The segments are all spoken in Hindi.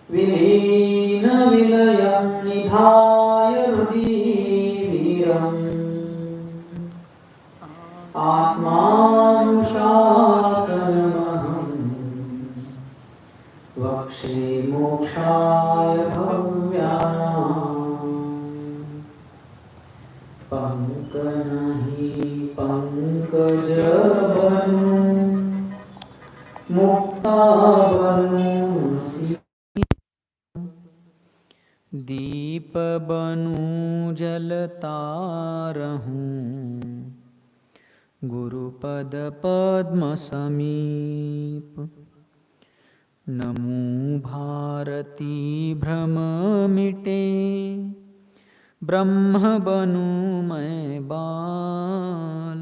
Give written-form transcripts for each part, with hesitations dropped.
विलीन विलयं निधाय हृदि वीरम् आत्मानुशासनमहं वक्षे मोक्षाय भव्यानाम् पंकनहि पंकज बनु मुक्ता बनु दीप बनु जलतारहूँ गुरुपद पद्म समीप नमो भारती भ्रम मिटे ब्रह्म बनूं मैं बाल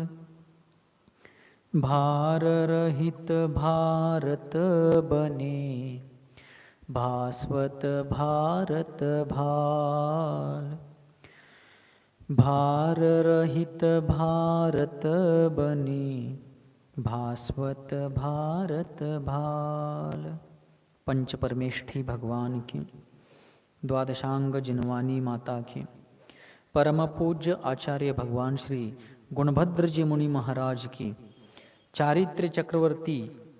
भार रहित भारत बने भास्वत भारत भाल भार रहित भारत बने भास्वत भारत भाल। पंच परमेष्ठी भगवान की, द्वादशांग जिनवानी माता की, परम पूज्य आचार्य भगवान श्री गुणभद्र जी मुनि महाराज की, चारित्र चक्रवर्ती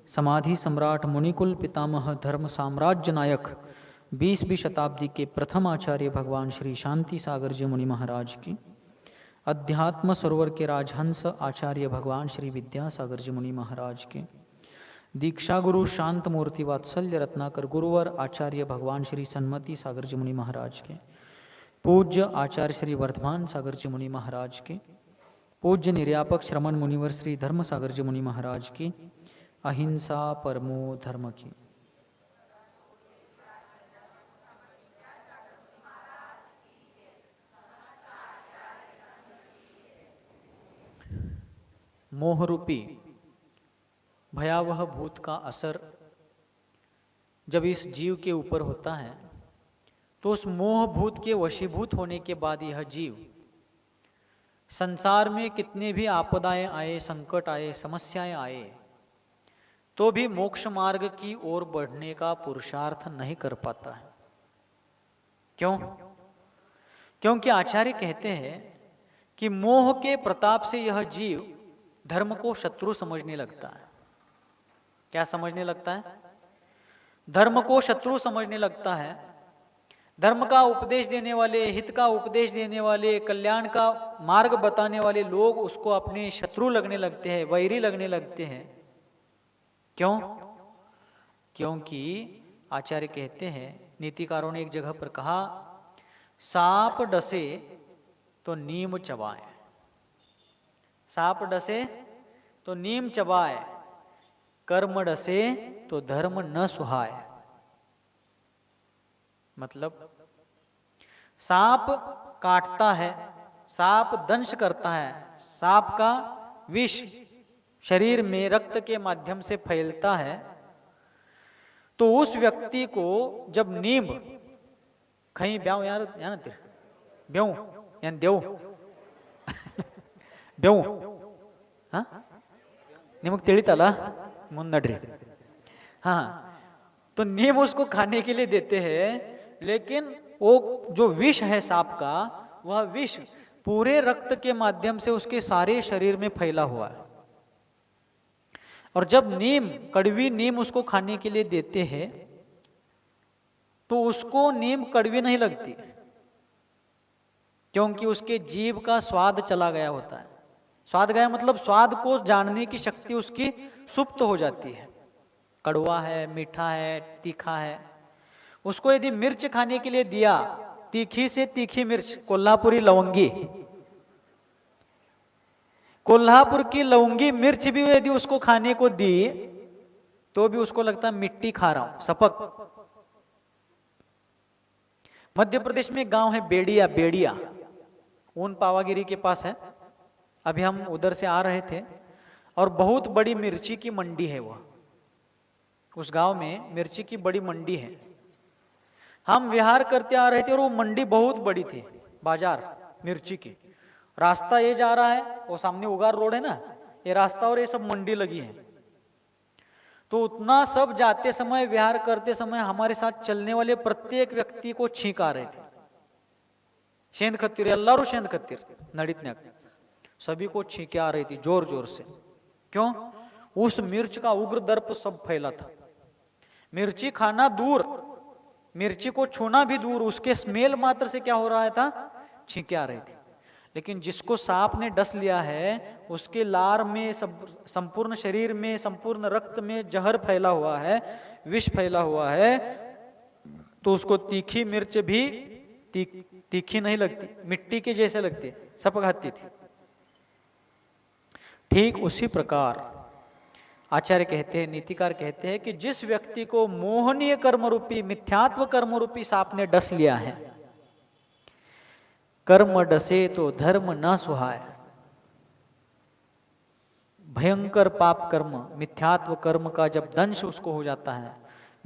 समाधि सम्राट मुनिकुल पितामह धर्म साम्राज्य नायक 20वीं शताब्दी के प्रथम आचार्य भगवान श्री शांति सागर जी मुनि महाराज की, अध्यात्म सरोवर के राजहंस आचार्य भगवान श्री विद्यासागर जी मुनि महाराज के, दीक्षा गुरु शांत मूर्ति वात्सल्य रत्नाकर गुरुवर आचार्य भगवान श्री सन्मति सागर जी मुनि महाराज के, पूज्य आचार्य श्री वर्धमान सागर जी मुनि महाराज के, पूज्य निर्यापक श्रमण मुनिवर श्री धर्म सागर जी मुनि महाराज की, अहिंसा परमो धर्म की। मोहरूपी भयावह भूत का असर जब इस जीव के ऊपर होता है तो उस मोह भूत के वशीभूत होने के बाद यह जीव संसार में कितने भी आपदाएं आए, संकट आए, समस्याएं आए, तो भी मोक्ष मार्ग की ओर बढ़ने का पुरुषार्थ नहीं कर पाता है। क्यों? क्योंकि आचार्य कहते हैं कि मोह के प्रताप से यह जीव धर्म को शत्रु समझने लगता है। क्या समझने लगता है? धर्म को शत्रु समझने लगता है। धर्म का उपदेश देने वाले, हित का उपदेश देने वाले, कल्याण का मार्ग बताने वाले लोग उसको अपने शत्रु लगने लगते हैं, वैरी लगने लगते हैं। क्यों? क्योंकि आचार्य कहते हैं, नीतिकारों ने एक जगह पर कहा, सांप डसे तो नीम चबाए, सांप डसे तो नीम चबाए, कर्म डसे तो धर्म न सुहाए। मतलब सांप काटता है, सांप दंश करता है, सांप का विष शरीर में रक्त के माध्यम से फैलता है, तो उस व्यक्ति को जब नीम कहीं ब्याव यार ब्याऊ यान देव ब्याऊ हाँ निमक ತಿಳಿತಲ್ಲ मुन्नड्री हाँ, तो नीम उसको खाने के लिए देते हैं, लेकिन वो जो विष है सांप का, वह विष पूरे रक्त के माध्यम से उसके सारे शरीर में फैला हुआ है। और जब नीम, कड़वी नीम उसको खाने के लिए देते हैं तो उसको नीम कड़वी नहीं लगती, क्योंकि उसके जीभ का स्वाद चला गया होता है। स्वाद गया मतलब स्वाद को जानने की शक्ति उसकी सुप्त हो जाती है। कड़वा है, मीठा है, तीखा है। उसको यदि मिर्च खाने के लिए दिया, तीखी से तीखी मिर्च, कोल्हापुरी लवंगी, कोल्हापुर की लवंगी मिर्च भी यदि उसको खाने को दी तो भी उसको लगता है मिट्टी खा रहा हूं, सपक। मध्य प्रदेश में गांव है बेड़िया, बेड़िया ऊन पावागिरी के पास है। अभी हम उधर से आ रहे थे और बहुत बड़ी मिर्ची की मंडी है वह, उस गांव में मिर्ची की बड़ी मंडी है। हम विहार करते आ रहे थे और वो मंडी बहुत बड़ी थी, बाजार मिर्ची की। रास्ता ये जा रहा है, वो सामने उगार रोड है ना, ये रास्ता और ये सब मंडी लगी है। तो उतना सब जाते समय, विहार करते समय हमारे साथ चलने वाले प्रत्येक व्यक्ति को छींक आ रहे थे। शेंदखत्तीर एल्लारू शेंदखत्तीर नड़ितन्याक सभी को छींके आ रही थी जोर जोर से। क्यों? उस मिर्च का उग्र दर्प सब फैला था। मिर्ची खाना दूर, मिर्ची को छूना भी दूर, उसके स्मेल मात्र से क्या हो रहा था? छींके आ रही थी। लेकिन जिसको सांप ने डस लिया है, उसके लार में, संपूर्ण शरीर में, संपूर्ण रक्त में जहर फैला हुआ है, विष फैला हुआ है, तो उसको तीखी मिर्च भी तीखी नहीं लगती, मिट्टी के जैसे लगती, सपघाती थी। ठीक उसी प्रकार आचार्य कहते हैं, नीतिकार कहते हैं कि जिस व्यक्ति को मोहनीय कर्म रूपी, मिथ्यात्व कर्म रूपी सांप ने डस लिया है, कर्म डसे तो धर्म न सुहाय। भयंकर पाप कर्म, मिथ्यात्व कर्म का जब दंश उसको हो जाता है,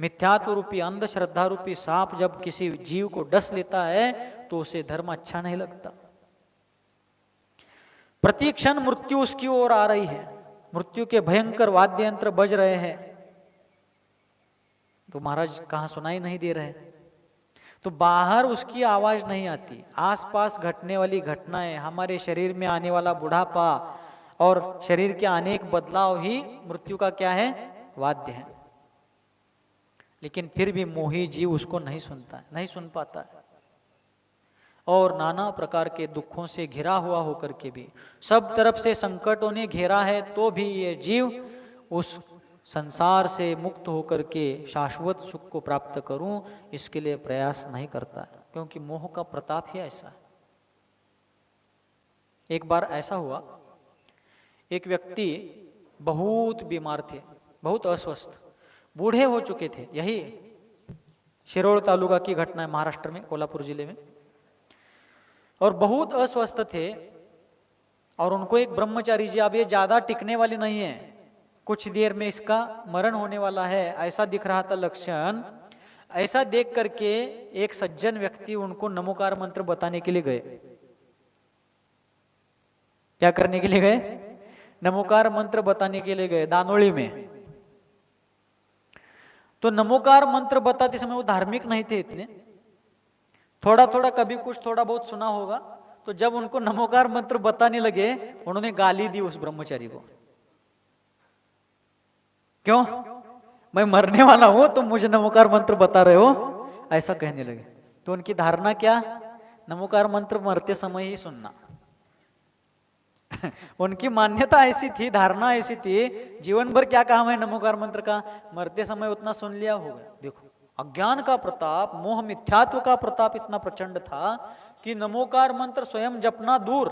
मिथ्यात्व रूपी अंधश्रद्धा रूपी सांप जब किसी जीव को डस लेता है, तो उसे धर्म अच्छा नहीं लगता। प्रतिक्षण मृत्यु उसकी ओर आ रही है, मृत्यु के भयंकर वाद्य यंत्र बज रहे हैं, तो महाराज कहां सुनाई नहीं दे रहे, तो बाहर उसकी आवाज नहीं आती। आसपास घटने वाली घटनाएं, हमारे शरीर में आने वाला बुढ़ापा और शरीर के अनेक बदलाव ही मृत्यु का क्या है? वाद्य है। लेकिन फिर भी मोही जीव उसको नहीं सुनता, नहीं सुन पाता है, और नाना प्रकार के दुखों से घिरा हुआ होकर के भी, सब तरफ से संकटों ने घेरा है, तो भी ये जीव उस संसार से मुक्त होकर के शाश्वत सुख को प्राप्त करूं, इसके लिए प्रयास नहीं करता है, क्योंकि मोह का प्रताप ही ऐसा है। एक बार ऐसा हुआ, एक व्यक्ति बहुत बीमार थे, बहुत अस्वस्थ, बूढ़े हो चुके थे। यही शिरोळ तालुका की घटना है, महाराष्ट्र में, कोल्हापुर जिले में। और बहुत अस्वस्थ थे, और उनको एक ब्रह्मचारी जी, अब ये ज्यादा टिकने वाली नहीं है, कुछ देर में इसका मरण होने वाला है, ऐसा दिख रहा था लक्षण। ऐसा देख करके एक सज्जन व्यक्ति उनको नमोकार मंत्र बताने के लिए गए। क्या करने के लिए गए? नमोकार मंत्र बताने के लिए गए, दानोली में। तो नमोकार मंत्र बताते समय वो धार्मिक नहीं थे इतने, थोड़ा थोड़ा कभी कुछ थोड़ा बहुत सुना होगा। तो जब उनको नमोकार मंत्र बताने लगे, उन्होंने गाली दी उस ब्रह्मचारी को। क्यों? मैं मरने वाला हूं, तुम मुझे नमोकार मंत्र बता रहे हो, ऐसा कहने लगे। तो उनकी धारणा क्या? नमोकार मंत्र मरते समय ही सुनना। उनकी मान्यता ऐसी थी, धारणा ऐसी थी, जीवन भर क्या काम है नमोकार मंत्र का, मरते समय उतना सुन लिया होगा। देखो, अज्ञान का प्रताप, मोह मिथ्यात्व का प्रताप इतना प्रचंड था कि नमोकार मंत्र स्वयं जपना दूर,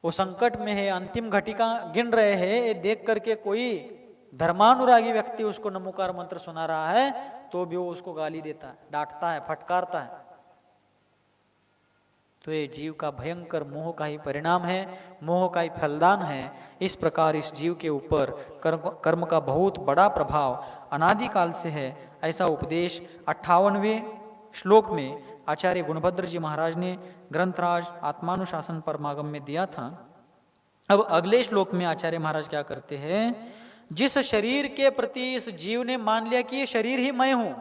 वो संकट में है, अंतिम घटिका गिन रहे हैं, ये देख करके कोई धर्मानुरागी व्यक्ति उसको नमोकार मंत्र सुना रहा है, तो भी वो उसको गाली देता है, डांटता है, फटकारता है। तो ये जीव का भयंकर मोह का ही परिणाम है, मोह का ही फलदान है। इस प्रकार इस जीव के ऊपर कर्म का बहुत बड़ा प्रभाव अनादिकाल से है। ऐसा उपदेश 58वें श्लोक में आचार्य गुणभद्र जी महाराज ने ग्रंथराज आत्मानुशासन परमागम में दिया था। अब अगले श्लोक में आचार्य महाराज क्या करते हैं? जिस शरीर के प्रति इस जीव ने मान लिया कि ये शरीर ही मैं हूं,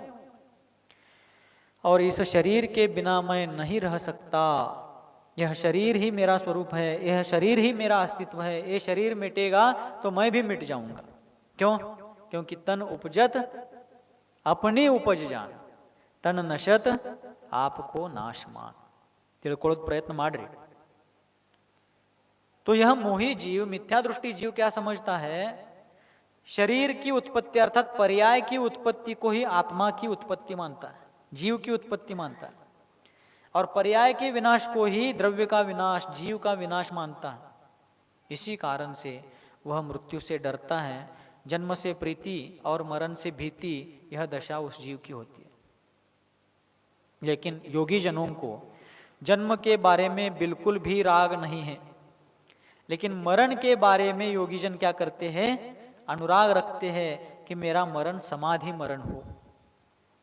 और इस शरीर के बिना मैं नहीं रह सकता, यह शरीर ही मेरा स्वरूप है, यह शरीर ही मेरा अस्तित्व है, ये शरीर मिटेगा तो मैं भी मिट जाऊंगा। क्यों? क्योंकि तन उपजत अपनी उपज जान, तन नशत आपको नाश मान, तिलकोड़त प्रयत्न माड्री। तो यह मोही जीव, मिथ्या दृष्टि जीव क्या समझता है? शरीर की उत्पत्ति अर्थात पर्याय की उत्पत्ति को ही आत्मा की उत्पत्ति मानता है, जीव की उत्पत्ति मानता है, और पर्याय के विनाश को ही द्रव्य का विनाश, जीव का विनाश मानता है। इसी कारण से वह मृत्यु से डरता है। जन्म से प्रीति और मरण से भीति, यह दशा उस जीव की होती है। लेकिन योगी जनों को जन्म के बारे में बिल्कुल भी राग नहीं है, लेकिन मरण के बारे में योगी जन क्या करते हैं? अनुराग रखते हैं कि मेरा मरण समाधि मरण हो,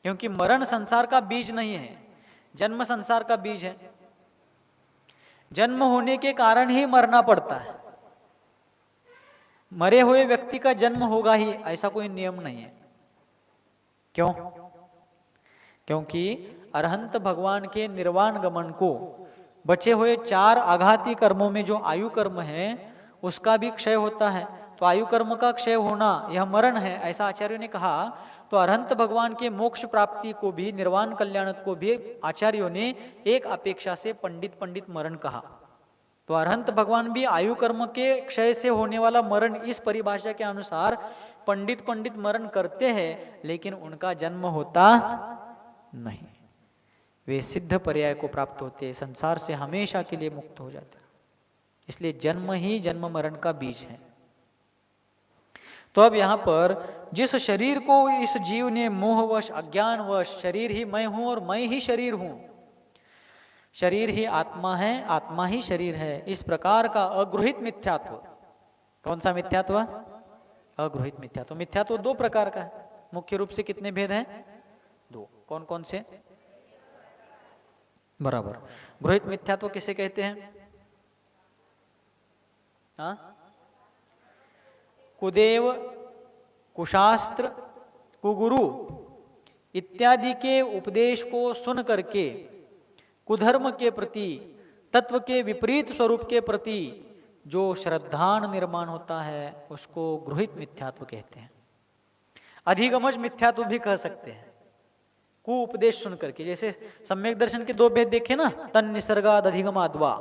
क्योंकि मरण संसार का बीज नहीं है, जन्म संसार का बीज है। जन्म होने के कारण ही मरना पड़ता है। मरे हुए व्यक्ति का जन्म होगा ही ऐसा कोई नियम नहीं है। क्यों? क्योंकि अरहंत भगवान के निर्वाण गमन को बचे हुए 4 आघाती कर्मों में जो आयु कर्म है उसका भी क्षय होता है। तो आयु कर्म का क्षय होना यह मरण है, ऐसा आचार्यों ने कहा। तो अरहंत भगवान के मोक्ष प्राप्ति को भी, निर्वाण कल्याण को भी आचार्यों ने एक अपेक्षा से पंडित मरण कहा। तो अरहंत भगवान भी आयु कर्म के क्षय से होने वाला मरण इस परिभाषा के अनुसार पंडित मरण करते हैं, लेकिन उनका जन्म होता नहीं। वे सिद्ध पर्याय को प्राप्त होते हैं, संसार से हमेशा के लिए मुक्त हो जाते हैं। इसलिए जन्म ही जन्म मरण का बीज है। तो अब यहां पर जिस शरीर को इस जीव ने मोहवश अज्ञानवश शरीर ही मैं हूं और मैं ही शरीर हूं, शरीर ही आत्मा है, आत्मा ही शरीर है, इस प्रकार का अगृहित मिथ्यात्व। कौन सा मिथ्यात्व? अगृहित मिथ्यात्व। मिथ्यात्व 2 प्रकार का है। मुख्य रूप से कितने भेद हैं? 2। कौन कौन से? बराबर। गृहित मिथ्यात्व किसे कहते हैं? कुदेव, कुशास्त्र, कुगुरु इत्यादि के उपदेश को सुन करके कुधर्म के प्रति, तत्व के विपरीत स्वरूप के प्रति जो श्रद्धान निर्माण होता है उसको गृहित मिथ्यात्व कहते हैं। अधिगमज मिथ्यात्व भी कह सकते हैं। कु उपदेश सुन करके, जैसे सम्यक दर्शन के 2 भेद देखे ना, तन निसर्गाद अधिगमाद्वा।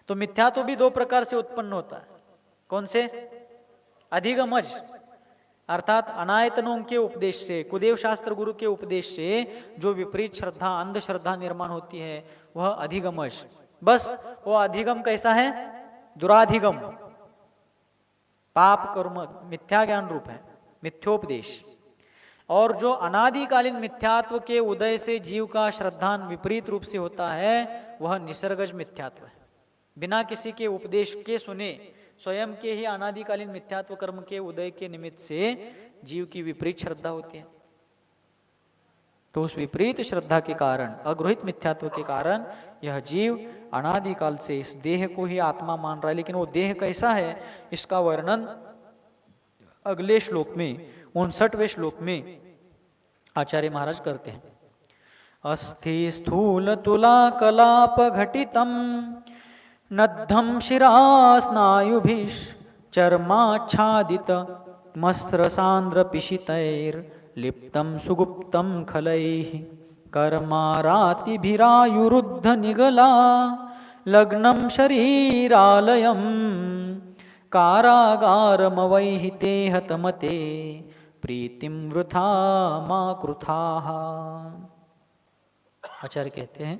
तो मिथ्यात्व भी 2 प्रकार से उत्पन्न होता है। कौन से? अधिगमज अर्थात अनायतनों के उपदेश से, कुदेव शास्त्र गुरु के उपदेश से जो विपरीत श्रद्धा, अंधश्रद्धा निर्माण होती है वह अधिगमज। बस वो अधिगम कैसा है? दुराधिगम, पाप कर्म, मिथ्या ज्ञान रूप है, मिथ्योपदेश। और जो अनादिकालीन मिथ्यात्व के उदय से जीव का श्रद्धान विपरीत रूप से होता है वह निसर्गज मिथ्यात्व है। बिना किसी के उपदेश के सुने स्वयं के ही अनादिकालीन मिथ्यात्व कर्म के उदय के निमित्त से जीव की विपरीत श्रद्धा होती है। तो उस विपरीत श्रद्धा के कारण, अगृहित मिथ्यात्व के कारण यह जीव अनादिकाल से इस देह को ही आत्मा मान रहा है। लेकिन वो देह कैसा है इसका वर्णन अगले श्लोक में, 59वें श्लोक में आचार्य महाराज करते हैं। अस्थि स्थूल तुला कलाप घटितम नद्धम शिरा स्नायुभिः चर्माच्छादित मस्र सांद्र पिशितैर लिप्तम सुगुप्तम खलैः कर्मारातिभिरायुरुद्ध निगला लग्नं शरीरालयं कारागारमवैहि ते हतमते प्रीतिम वृथा मा कृथाः। आचार्य कहते हैं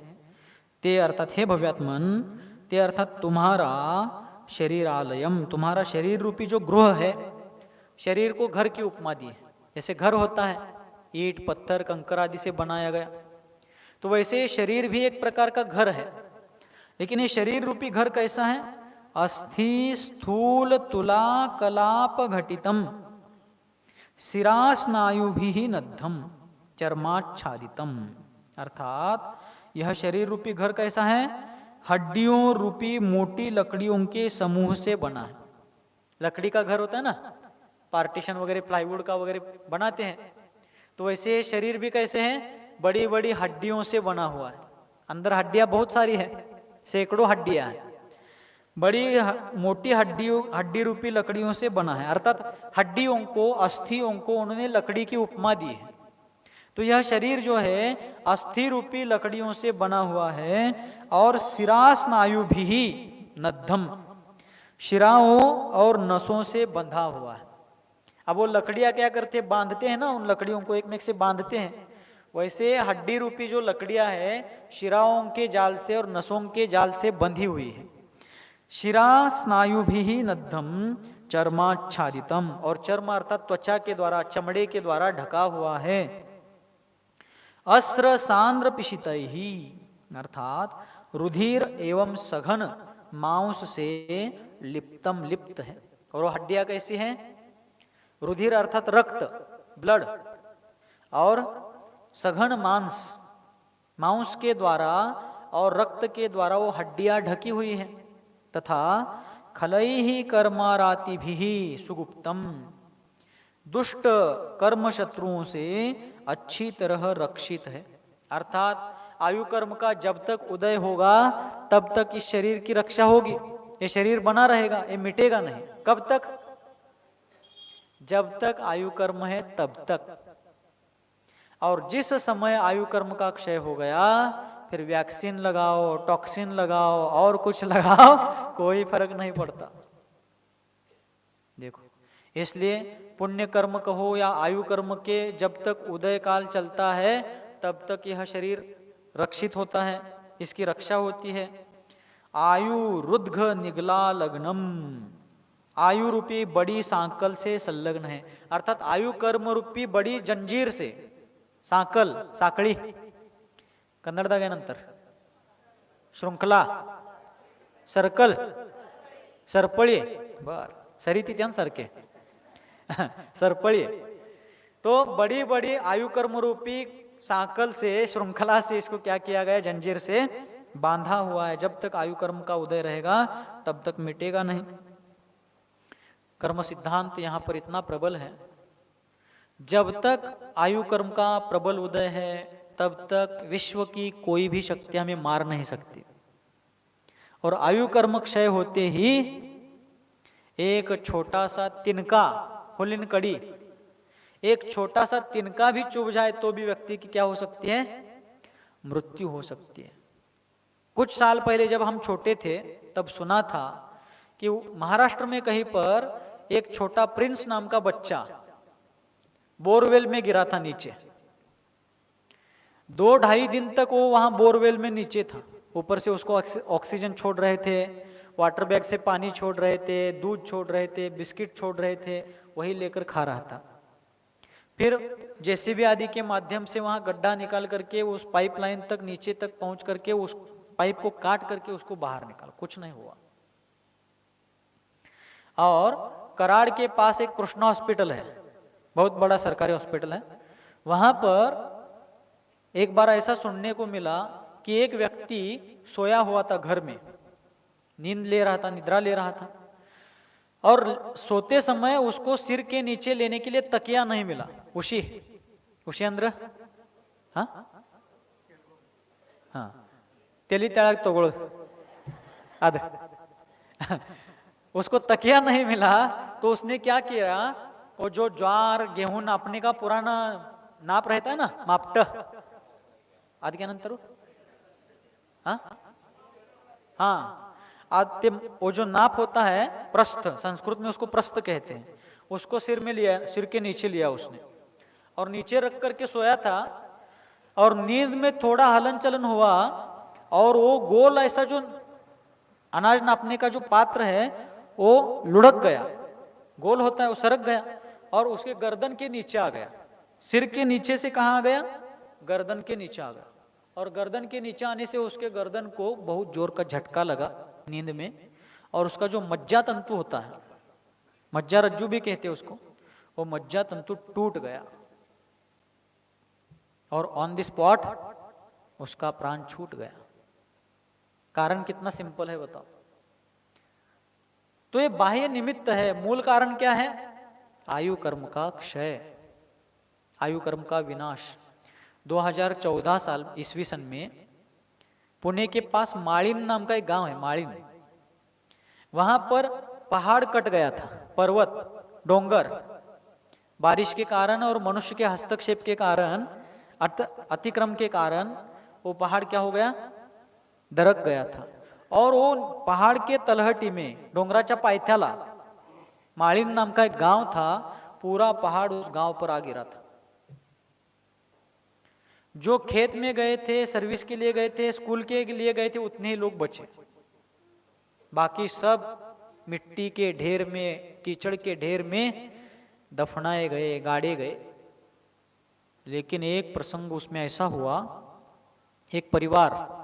ते अर्थात हे भव्यात्मन, ते अर्थात तुम्हारा शरीरालयम, तुम्हारा शरीर रूपी जो गृह है, शरीर को घर की उपमा दी है। जैसे घर होता है ईंट पत्थर कंकर आदि से बनाया गया, तो वैसे शरीर भी एक प्रकार का घर है। लेकिन ये शरीर रूपी घर कैसा है? अस्थि स्थूल तुला कलाप घटितम शिरास्नायुभिः नद्धम चर्माच्छादितम। अर्थात यह शरीर रूपी घर कैसा है? हड्डियों रूपी मोटी लकड़ियों के समूह से बना है। लकड़ी का घर होता है ना, पार्टीशन वगैरह प्लाईवुड का वगैरह बनाते हैं, तो वैसे शरीर भी कैसे हैं? बड़ी बड़ी हड्डियों से बना हुआ है। अंदर हड्डियां बहुत सारी है, सैकड़ों हड्डियां हैं। बड़ी मोटी हड्डी रूपी लकड़ियों से बना है। अर्थात हड्डियों को, अस्थियों को उन्होंने लकड़ी की उपमा दी है। तो यह शरीर जो है अस्थि रूपी लकड़ियों से बना हुआ है और शिरास्नायु भी नद्धम, शिराओं और नसों से बंधा हुआ है। अब वो लकड़ियां क्या करते हैं? बांधते हैं ना, उन लकड़ियों को एक में से बांधते हैं। वैसे हड्डी रूपी जो लकड़ियां है शिराओं के जाल से और नसों के जाल से बंधी हुई है। शिरा स्नायु भी नद्धम चर्माच्छादितम, और चर्म अर्थात त्वचा के द्वारा, चमड़े के द्वारा ढका हुआ है। अस्त्र सांद्र पिशितैहि, अर्थात रुधिर एवं सघन मांस से लिप्तम, लिप्त है। और वो हड्डियां कैसी हैं? रुधिर अर्थात रक्त, ब्लड, और सघन मांस, मांस के द्वारा और रक्त के द्वारा वो हड्डियां ढकी हुई है। तथा खलैहि कर्मारातिभिः सुगुप्तम, दुष्ट कर्म शत्रुओं से अच्छी तरह रक्षित है। अर्थात आयु कर्म का जब तक उदय होगा तब तक इस शरीर की रक्षा होगी, ये शरीर बना रहेगा, ये मिटेगा नहीं। कब तक? जब तक आयु कर्म है तब तक। और जिस समय आयु कर्म का क्षय हो गया, फिर वैक्सीन लगाओ, टॉक्सिन लगाओ और कुछ लगाओ, कोई फर्क नहीं पड़ता। देखो, इसलिए पुण्य कर्म कहो या आयु कर्म के जब तक उदय काल चलता है तब तक यह शरीर रक्षित होता है, इसकी रक्षा होती है। आयु रुद्घ निगला लग्नम, आयु रूपी बड़ी सांकल से संलग्न है। अर्थात आयु कर्म रूपी बड़ी जंजीर से, सांकल साखळी कन्नडदागेनंतर श्रृंखला, सर्कल, सरपळी, बर सरिती त्यान सारखे सरपळी। तो बड़ी बड़ी आयु कर्म रूपी सांकल से, श्रृंखला से इसको क्या किया गया? जंजीर से बांधा हुआ है। जब तक आयु कर्म का उदय रहेगा तब तक मिटेगा नहीं। कर्म सिद्धांत यहां पर इतना प्रबल है, जब तक आयु कर्म का प्रबल उदय है तब तक विश्व की कोई भी शक्ति हमें मार नहीं सकती। और आयु कर्म क्षय होते ही एक छोटा सा तिनका, हुलिन कड़ी, एक छोटा सा तिनका भी चुभ जाए तो भी व्यक्ति की क्या हो सकती है? मृत्यु हो सकती है। कुछ साल पहले जब हम छोटे थे तब सुना था कि महाराष्ट्र में कहीं पर एक छोटा प्रिंस नाम का बच्चा बोरवेल में गिरा था नीचे। 2-2.5 दिन तक वो वहां बोरवेल में नीचे था। ऊपर से उसको ऑक्सीजन छोड़ रहे थे, वाटर बैग से पानी छोड़ रहे थे, दूध छोड़ रहे थे, बिस्किट छोड़ रहे थे, वही लेकर खा रहा था। फिर जेसीबी आदि के माध्यम से वहां गड्ढा निकाल करके उस पाइपलाइन तक नीचे तक पहुंच करके उस पाइप को काट करके उसको बाहर निकाला, कुछ नहीं हुआ। और कराड़ के पास एक कृष्णा हॉस्पिटल है, बहुत बड़ा सरकारी हॉस्पिटल है। वहां पर एक बार ऐसा सुनने को मिला कि एक व्यक्ति सोया हुआ था घर में, नींद ले रहा था, निद्रा ले रहा था, और सोते समय उसको सिर के नीचे लेने के लिए तकिया नहीं मिला। उशी अंद्र हाँ तेली तेळाग तगोळ आद उसको तकिया नहीं मिला तो उसने क्या किया, वो जो ज्वार गेहूं नापने का पुराना नाप रहता है ना, मापट आदि क्या नंतर वो जो नाप होता है प्रस्थ, संस्कृत में उसको प्रस्थ कहते हैं, उसको सिर में लिया, सिर के नीचे लिया उसने और नीचे रख करके सोया था। और नींद में थोड़ा हलन चलन हुआ और वो गोल ऐसा जो अनाज नापने का जो पात्र है वो लुढ़क गया, गोल होता है वो सरक गया और उसके गर्दन के नीचे आ गया। सिर के नीचे से कहाँ आ गया? गर्दन के नीचे आ गया। और गर्दन के नीचे आने से उसके गर्दन को बहुत जोर का झटका लगा नींद में, और उसका जो मज्जा तंतु होता है, मज्जा रज्जू भी कहते हैं उसको, वो मज्जा तंतु टूट गया और ऑन द स्पॉट उसका प्राण छूट गया। कारण कितना सिंपल है बताओ। तो ये बाह्य निमित्त है, मूल कारण क्या है? आयु कर्म का क्षय, आयु कर्म का विनाश। 2014 साल ईस्वी सन में पुणे के पास माळिन नाम का एक गांव है, माळिन, वहां पर पहाड़ कट गया था, पर्वत, डोंगर, बारिश के कारण और मनुष्य के हस्तक्षेप के कारण, अतिक्रम के कारण वो पहाड़ क्या हो गया? दरक गया था। और वो पहाड़ के तलहटी में, डोंगराच्या पायथ्याला माळिन नाम का एक गांव था, पूरा पहाड़ उस गांव पर आ गिरा था। जो खेत में गए थे, सर्विस के लिए गए थे, स्कूल के लिए गए थे, उतने ही लोग बचे, बाकी सब मिट्टी के ढेर में, कीचड़ के ढेर में दफनाए गए, गाड़े गए। लेकिन एक प्रसंग उसमें ऐसा हुआ, एक परिवार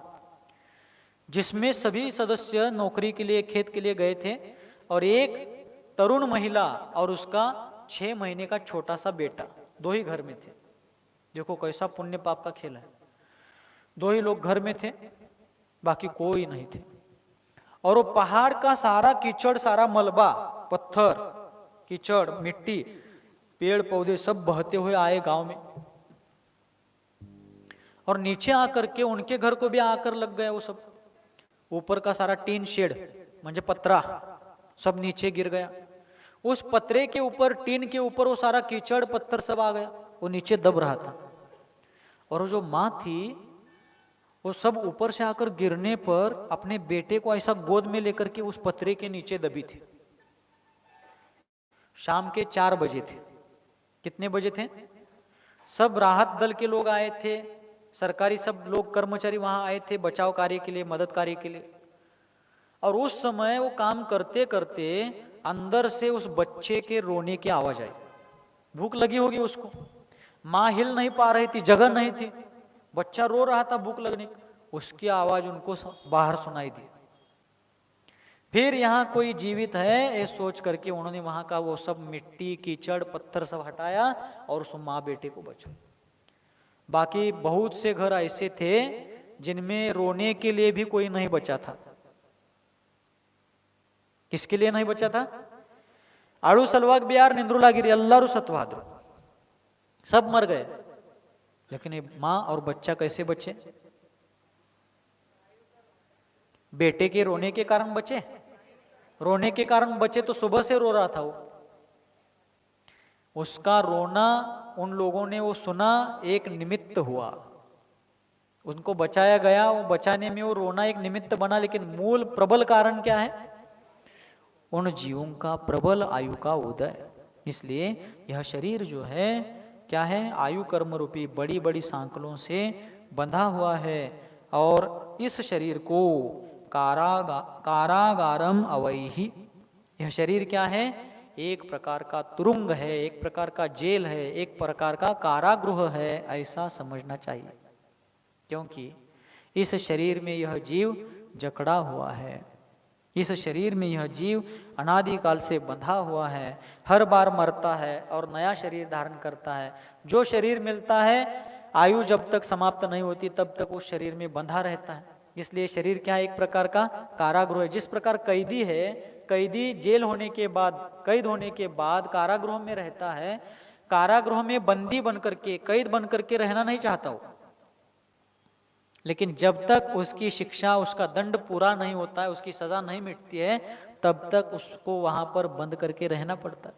जिसमें सभी सदस्य नौकरी के लिए, खेत के लिए गए थे, और एक तरुण महिला और उसका 6 महीने का छोटा सा बेटा, 2 ही घर में थे। देखो कैसा पुण्य पाप का खेल है। 2 ही लोग घर में थे, बाकी कोई नहीं थे। और वो पहाड़ का सारा कीचड़, सारा मलबा, पत्थर, कीचड़, मिट्टी, पेड़ पौधे सब बहते हुए आए गांव में, और नीचे आकर के उनके घर को भी आकर लग गया वो सब। ऊपर का सारा टीन शेड म्हणजे पत्रा सब नीचे गिर गया। उस पत्रे के ऊपर, टीन के ऊपर वो सारा कीचड़ पत्थर सब आ गया, वो नीचे दब रहा था। और वो जो माँ थी वो सब ऊपर से आकर गिरने पर अपने बेटे को ऐसा गोद में लेकर के उस पत्रे के नीचे दबी थी। शाम के 4 बजे थे। कितने बजे थे? सब राहत दल के लोग आए थे, सरकारी सब लोग कर्मचारी वहां आए थे बचाव कार्य के लिए, मदद कार्य के लिए। और उस समय वो काम करते करते अंदर से उस बच्चे के रोने की आवाज आई। भूख लगी होगी उसको, माँ हिल नहीं पा रही थी, जगह नहीं थी, बच्चा रो रहा था भूख लगने की, उसकी आवाज उनको बाहर सुनाई दी। फिर यहाँ कोई जीवित है ये सोच करके उन्होंने वहां का वो सब मिट्टी, कीचड़, पत्थर सब हटाया और उस माँ बेटे को बचा। बाकी बहुत से घर ऐसे थे जिनमें रोने के लिए भी कोई नहीं बचा था। किसके लिए नहीं बचा था? आड़ू सलवाग बिहार निंद्रुलागिरी अल्लारू सतवाद्र सब मर गए, लेकिन ये मां और बच्चा कैसे बचे? बेटे के रोने के कारण बचे। रोने के कारण बचे तो सुबह से रो रहा था वो। उसका रोना उन लोगों ने वो सुना, एक निमित्त हुआ, उनको बचाया गया। वो बचाने में वो रोना एक निमित्त बना, लेकिन मूल प्रबल कारण क्या है? उन जीवों का प्रबल आयु का उदय। इसलिए यह शरीर जो है क्या है? आयु कर्म रूपी बड़ी बड़ी सांकलों से बंधा हुआ है। और इस शरीर को कारागारम अवैहि, यह शरीर क्या है? एक प्रकार का तुरुंग है, एक प्रकार का जेल है, एक प्रकार का कारागृह है, ऐसा समझना चाहिए। क्योंकि इस शरीर में यह जीव जकड़ा हुआ है, इस शरीर में यह जीव अनादिकाल से बंधा हुआ है, हर बार मरता है और नया शरीर धारण करता है। जो शरीर मिलता है आयु जब तक समाप्त नहीं होती तब तक उस शरीर में बंधा रहता है। इसलिए शरीर क्या है? एक प्रकार का कारागृह है। जिस प्रकार कैदी है, कैदी जेल होने के बाद, कैद होने के बाद कारागृह में रहता है, कारागृह में बंदी बनकर के, कैद बनकर के रहना नहीं चाहता हो, लेकिन जब तक उसकी शिक्षा, उसका दंड पूरा नहीं होता है, उसकी सजा नहीं मिटती है, तब तक उसको वहां पर बंद करके रहना पड़ता है।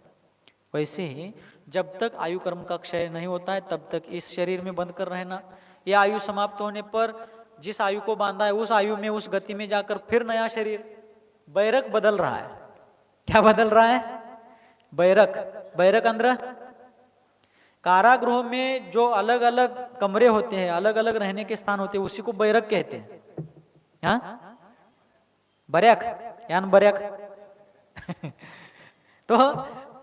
वैसे ही जब तक आयु कर्म का क्षय नहीं होता है तब तक इस शरीर में बंद कर रहना। यह आयु समाप्त होने पर जिस आयु को बांधा है उस आयु में, उस गति में जाकर फिर नया शरीर, बैरक बदल रहा है। क्या बदल रहा है? बैरक। बैरक अंदर कारागृह में जो अलग अलग कमरे होते हैं, अलग अलग रहने के स्थान होते हैं, उसी को बैरक कहते हैं। हाँ, बरक यान बरक तो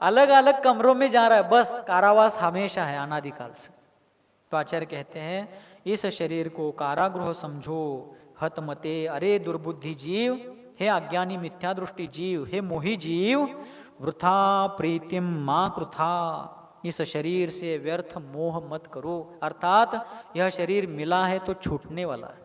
अलग अलग कमरों में जा रहा है, बस कारावास हमेशा है अनादिकाल से। तो आचार्य कहते हैं इस शरीर को कारागृह समझो, हतमते, अरे दुर्बुद्धि जीव, हे अज्ञानी मिथ्या दृष्टि जीव, हे मोही जीव, वृथा प्रीतिम मां कृथा, इस शरीर से व्यर्थ मोह मत करो। अर्थात यह शरीर मिला है तो छूटने वाला है,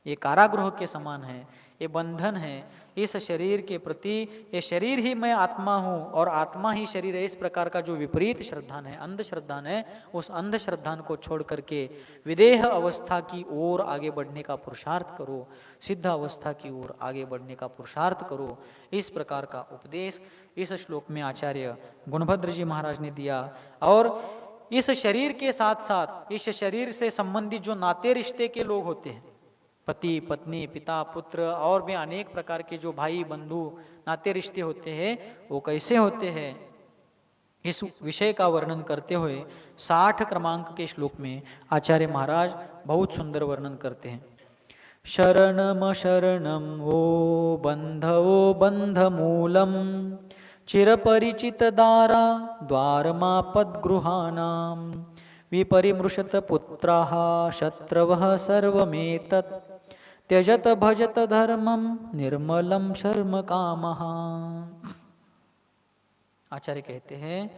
ये कारागृह के समान है, ये बंधन है। इस शरीर के प्रति, ये शरीर ही मैं आत्मा हूँ और आत्मा ही शरीर है, इस प्रकार का जो विपरीत श्रद्धान है, अंधश्रद्धान है, उस अंधश्रद्धान को छोड़ करके विदेह अवस्था की ओर आगे बढ़ने का पुरुषार्थ करो, सिद्ध अवस्था की ओर आगे बढ़ने का पुरुषार्थ करो। इस प्रकार का उपदेश इस श्लोक में आचार्य गुणभद्र जी महाराज ने दिया। और इस शरीर के साथ साथ इस शरीर से संबंधित जो नाते रिश्ते के लोग होते हैं, पति पत्नी, पिता पुत्र, और भी अनेक प्रकार के जो भाई बंधु नाते रिश्ते होते हैं, वो कैसे होते हैं, इस विषय का वर्णन करते हुए 60 क्रमांक के श्लोक में आचार्य महाराज बहुत सुंदर वर्णन करते हैं। शरणम शरणम वो बंधवो बंधमूलम, चिरपरिचित दारा द्वारमापद्गृहाणाम, विपरिमृशत पुत्राः शत्रवः सर्वमेतत्, त्यजत भजत धर्मम निर्मलम शर्म कामः। आचार्य कहते हैं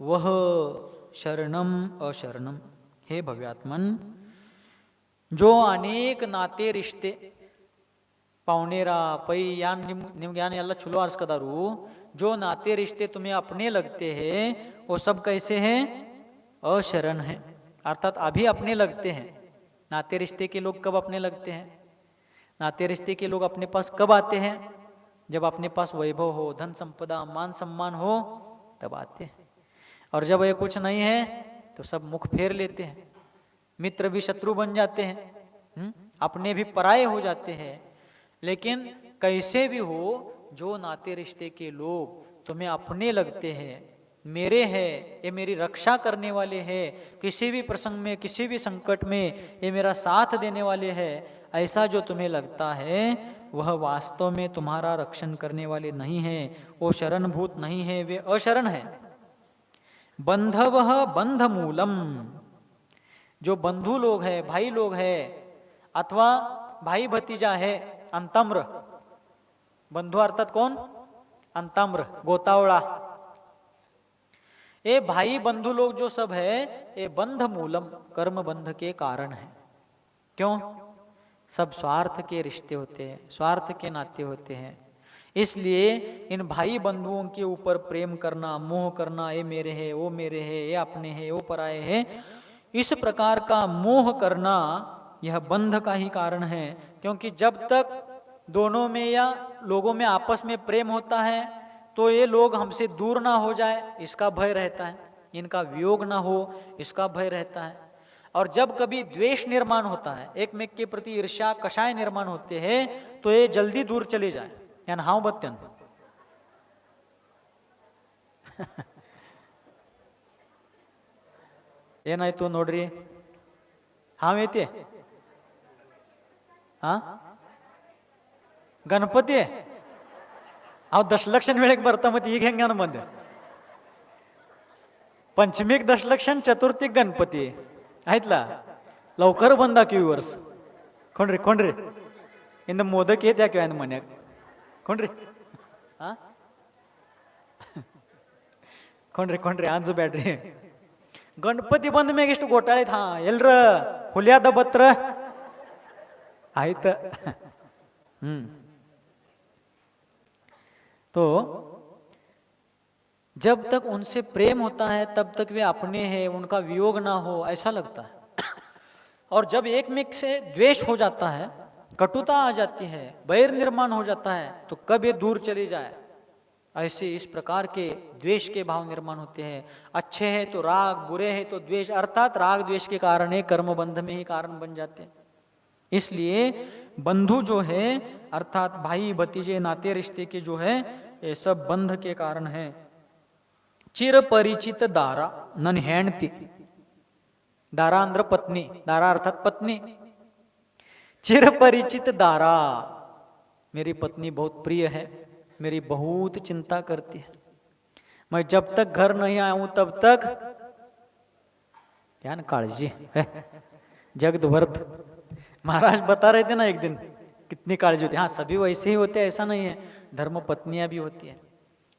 वह शरणम अशरणम, हे भव्यात्मन, जो अनेक नाते रिश्ते पावनेरा पै यान निम्गे यान ಎಲ್ಲ ಚಲೋ ಆರಿಸ್ಕದಾರು. जो नाते रिश्ते तुम्हें अपने लगते हैं वो सब कैसे हैं? अशरण हैं, अर्थात अभी अपने लगते हैं. नाते रिश्ते के लोग कब अपने लगते हैं? नाते रिश्ते के लोग अपने पास कब आते हैं? जब अपने पास वैभव हो, धन संपदा, मान सम्मान हो, तब आते हैं. और जब ये कुछ नहीं है तो सब मुख फेर लेते हैं. मित्र भी शत्रु बन जाते हैं, अपने भी पराये हो जाते हैं. लेकिन कैसे भी हो, जो नाते रिश्ते के लोग तुम्हें अपने लगते हैं, मेरे हैं, ये मेरी रक्षा करने वाले हैं, किसी भी प्रसंग में, किसी भी संकट में ये मेरा साथ देने वाले हैं, ऐसा जो तुम्हें लगता है वह वास्तव में तुम्हारा रक्षण करने वाले नहीं है, वो शरणभूत नहीं है, वे अशरण है. बंधवः बंध मूलम, जो बंधु लोग है, भाई लोग है, अथवा भाई भतीजा है, अंतम्र. बंधु अर्थात कौन? अंतम्र, गोतावड़ा. ये भाई बंधु लोग जो सब है ये बंध मूलम, कर्म बंध के कारण है. क्यों? सब स्वार्थ के रिश्ते होते हैं, स्वार्थ के नाते होते हैं. इसलिए इन भाई बंधुओं के ऊपर प्रेम करना, मोह करना, ये मेरे है, वो मेरे है, ये अपने है, वो पराये है, इस प्रकार का मोह करना यह बंध का ही कारण है. क्योंकि जब तक दोनों में या लोगों में आपस में प्रेम होता है तो ये लोग हमसे दूर ना हो जाए इसका भय रहता है, इनका वियोग ना हो इसका भय रहता है. और जब कभी द्वेष निर्माण होता है, एक मेक के प्रति ईर्ष्या कषाय निर्माण होते हैं, तो ये जल्दी दूर चले जाए. यान हाव बत्यन ಏನಾಯ್ತು ನೋಡ್ರಿ, ಹಾವೈತಿ. गणपती अहो दशलक्षण वेळेक बरता मग ಈಗ ಹೆಂಗ ಬಂದೆ. पंचमीक दशलक्षण, चतुर्थीक गणपती आयतला. लवकर बंदा की वर्स कोणरी कोणरी इंद मोदक येत ಯಾಕೆ ಅಂದ ಮನ್ಯಾಗ ಕೊಂಡ್ರಿ ಕೊಂಡ್ರಿ ಕೊಂಡ್ರಿ ಅಂಜು ಬ್ಯಾಡ್ರಿ. ಗಣಪತಿ ಬಂದ ಮ್ಯಾಗ ಎಷ್ಟು ಗೋಟಾಳಿತ್. ಎಲ್ರ ಹುಲಿಯಾದ ಬತ್ರ ಆಯ್ತ. तो जब तक उनसे प्रेम होता है तब तक वे अपने हैं, उनका वियोग ना हो ऐसा लगता है. और जब एक में से द्वेष हो जाता है, कटुता आ जाती है, बैर निर्माण हो जाता है, तो कब ये दूर चले जाए, ऐसे इस प्रकार के द्वेष के भाव निर्माण होते हैं. अच्छे हैं तो राग, बुरे हैं तो द्वेष, अर्थात राग द्वेष के कारण है कर्म बंध में ही कारण बन जाते हैं. इसलिए बंधु जो है अर्थात भाई भतीजे नाते रिश्ते के जो है ये सब बंध के कारण है. चिर परिचित दारा नन हेंडती. दारा अंद्र पत्नी, दारा अर्थात पत्नी. चिर परिचित दारा, मेरी पत्नी बहुत प्रिय है, मेरी बहुत चिंता करती है. मैं जब तक घर नहीं आऊं तब तक क्या काळजी जगदभर. महाराज बता रहे थे ना एक दिन कितनी काळजी होती. हाँ सभी वैसे ही होते, ऐसा नहीं है, धर्म पत्नियां भी होती है.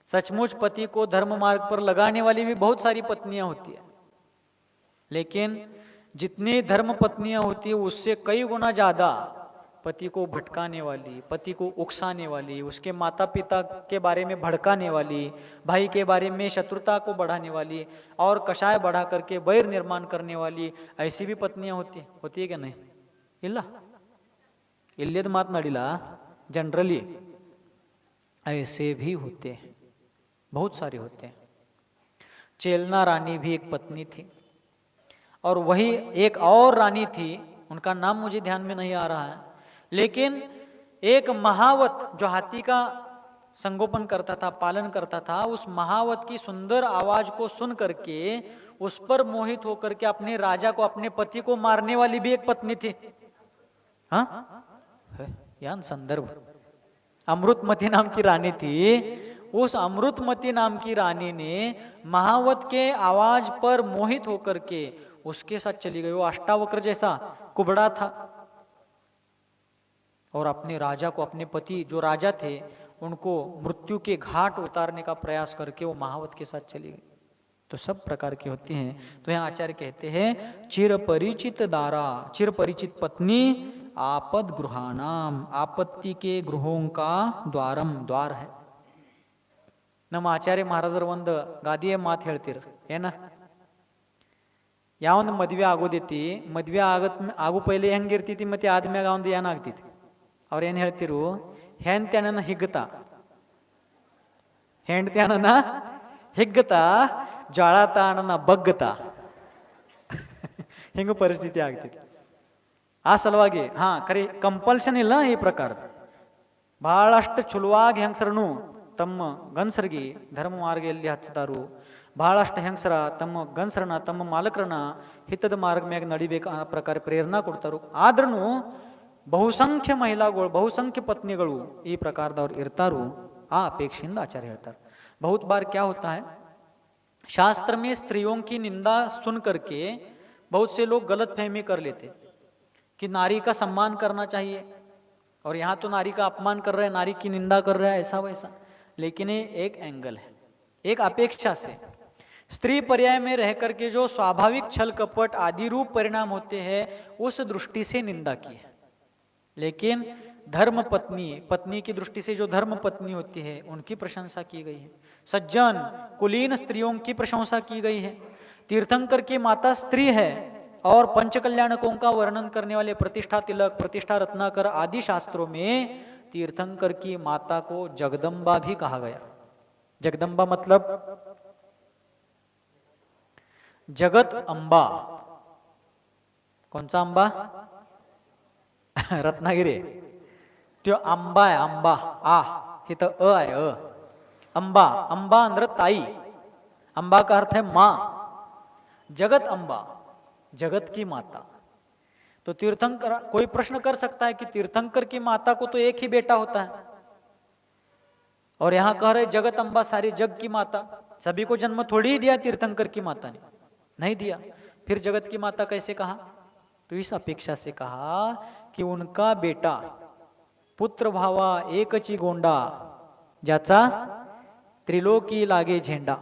सचमुच पति को धर्म मार्ग पर लगाने वाली भी बहुत सारी पत्नियां होती है. लेकिन जितनी धर्म पत्नियां होती है उससे कई गुना ज्यादा पति को भटकाने वाली, पति को उकसाने वाली, उसके माता पिता के बारे में भड़काने वाली, भाई के बारे में शत्रुता को बढ़ाने वाली और कषाय बढ़ा करके बैर निर्माण करने वाली ऐसी भी पत्नियां होती है क्या? नहीं ಇಲ್ಲ. इल्लेद मातनाडिला जनरली ऐसे भी होते हैं, बहुत सारे होते हैं. चेलना रानी भी एक पत्नी थी और वही एक और रानी थी, उनका नाम मुझे ध्यान में नहीं आ रहा है. लेकिन एक महावत जो हाथी का संगोपन करता था, पालन करता था, उस महावत की सुंदर आवाज को सुन करके उस पर मोहित होकर के अपने राजा को, अपने पति को मारने वाली भी एक पत्नी थी. हाँ यान संदर्भ. अमृतमती नाम की रानी थी. उस अमृतमती नाम की रानी ने महावत के आवाज पर मोहित होकर के उसके साथ चली गई. वो अष्टावक्र जैसा कुबड़ा था और अपने राजा को, अपने पति जो राजा थे उनको मृत्यु के घाट उतारने का प्रयास करके वो महावत के साथ चली गई. तो सब प्रकार की होती हैं. तो यहाँ आचार्य कहते हैं चिर परिचित दारा, चिर परिचित पत्नी आपद गृहानाम, आपत्ति के गृहों का द्वारम, द्वार है। ನಮ್ಮ ಆಚಾರ್ಯ ಮಹಾರಾಜರು ಒಂದು ಗಾದೆಯ ಮಾತು ಹೇಳ್ತಿರು, ಏನ ಯಾವೊಂದು ಮದ್ವೆ ಆಗೋದೈತಿ, ಮದ್ವೆ ಆಗೋ ಪೈಲೆ ಹೆಂಗಿರ್ತೈತಿ ಮತ್ತೆ ಆದ್ಮ್ಯಾಗ ಒಂದು ಏನಾಗ್ತೈತಿ. ಅವ್ರು ಏನು ಹೇಳ್ತಿರು, ಹೆಂಡ್ತಿಯನ್ನ ಹಿಗ್ಗತ, ಹೆಂಡ್ತಿಯನ್ನ ಹಿಗ್ಗತ, ಜ್ವಾಳತಾಣನ ಬಗ್ಗತ, ಹಿಂಗ ಪರಿಸ್ಥಿತಿ ಆಗ್ತೈತಿ. ಆ ಸಲುವಾಗಿ ಖರೆ ಕಂಪಲ್ಷನ್ ಇಲ್ಲ ಈ ಪ್ರಕಾರದ. ಬಹಳಷ್ಟು ಚಲುವಾಗಿ ಹೆಂಗಸರನು ತಮ್ಮ ಗಂಡಸರಿಗೆ ಧರ್ಮ ಮಾರ್ಗದಲ್ಲಿ ಹಚ್ಚದಾರು. ಬಹಳಷ್ಟು ಹೆಂಗಸರ ತಮ್ಮ ಗಂಡಸರನ್ನ, ತಮ್ಮ ಮಾಲಕರನ್ನ ಹಿತದ ಮಾರ್ಗ ಮ್ಯಾಗ ನಡಿಬೇಕು ಆ ಪ್ರಕಾರ ಪ್ರೇರಣಾ ಕೊಡ್ತಾರು. ಆದ್ರೂ ಬಹುಸಂಖ್ಯ ಮಹಿಳಾಗಳು, ಬಹುಸಂಖ್ಯ ಪತ್ನಿಗಳು ಈ ಪ್ರಕಾರದವ್ರು ಇರ್ತಾರು. ಆ ಅಪೇಕ್ಷೆಯಿಂದ ಆಚಾರ್ಯ ಹೇಳ್ತಾರೆ. बहुत बार क्या होता है, शास्त्र में स्त्रियों की निंदा सुन करके बहुत से लोग गलत फहमी कर लेते कि नारी का सम्मान करना चाहिए, और यहाँ तो नारी का अपमान कर रहे हैं, नारी की निंदा कर रहा है, ऐसा वैसा. लेकिन ये एक एंगल है, एक अपेक्षा से स्त्री पर्याय में रह करके जो स्वाभाविक छल कपट आदि रूप परिणाम होते हैं उस दृष्टि से निंदा की है. लेकिन धर्म पत्नी, पत्नी की दृष्टि से जो धर्म पत्नी होती है उनकी प्रशंसा की गई है. सज्जन कुलीन स्त्रियों की प्रशंसा की गई है. तीर्थंकर की माता स्त्री है, और पंचकल्याणकों का वर्णन करने वाले प्रतिष्ठा तिलक, प्रतिष्ठा रत्नाकर आदि शास्त्रों में तीर्थंकर की माता को जगदम्बा भी कहा गया. जगदम्बा मतलब जगत अंबा. कौन सा अंबा? रत्नागिरी. तो अंबा है, अंबा आ इथं अ आहे, अ. अंबा, अंबा अंदर ताई, अंबा का अर्थ है माँ. जगत अंबा, जगत की माता. तो तीर्थंकर, कोई प्रश्न कर सकता है कि तीर्थंकर की माता को तो एक ही बेटा होता है, और यहां कह रहे जगत अंबा सारी जग की माता. सभी को जन्म थोड़ी ही दिया तीर्थंकर की माता ने, नहीं दिया. फिर जगत की माता कैसे कहा? तो इस अपेक्षा से कहा कि उनका बेटा पुत्र भावा एकची गोंडा, ज्याचा त्रिलोकी लागे झेंडा.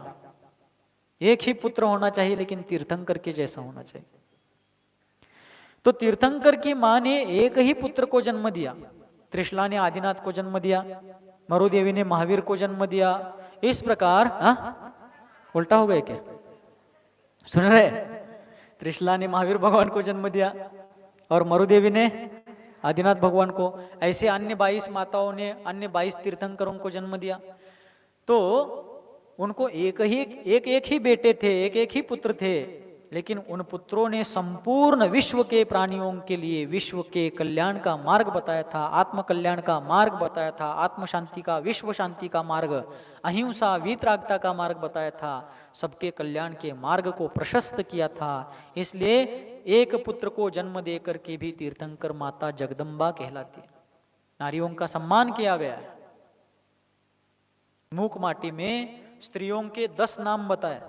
एक ही पुत्र होना चाहिए, लेकिन तीर्थंकर के जैसा होना चाहिए. तो तीर्थंकर की मां ने एक ही पुत्र को जन्म दिया. त्रिशला ने आदिनाथ को जन्म दिया, मरुदेवी ने महावीर को जन्म दिया. इस प्रकार उल्टा हो गए क्या? सुन रहे? त्रिशला ने महावीर भगवान को जन्म दिया और मरुदेवी ने आदिनाथ भगवान को. ऐसे अन्य 22 माताओं ने अन्य 22 तीर्थंकरों को जन्म दिया. तो उनको एक ही बेटे थे, एक ही पुत्र थे, लेकिन उन पुत्रों ने संपूर्ण विश्व के प्राणियों के लिए विश्व के कल्याण का मार्ग बताया था, आत्म कल्याण का मार्ग बताया था, आत्म शांति का, विश्व शांति का मार्ग, अहिंसा वीतरागता का मार्ग बताया था, सबके कल्याण के मार्ग को प्रशस्त किया था. इसलिए एक पुत्र को जन्म देकर के भी तीर्थंकर माता जगदम्बा कहलाती है. नारियों का सम्मान किया गया है. मूक माटी में स्त्रियों के 10 नाम बताए.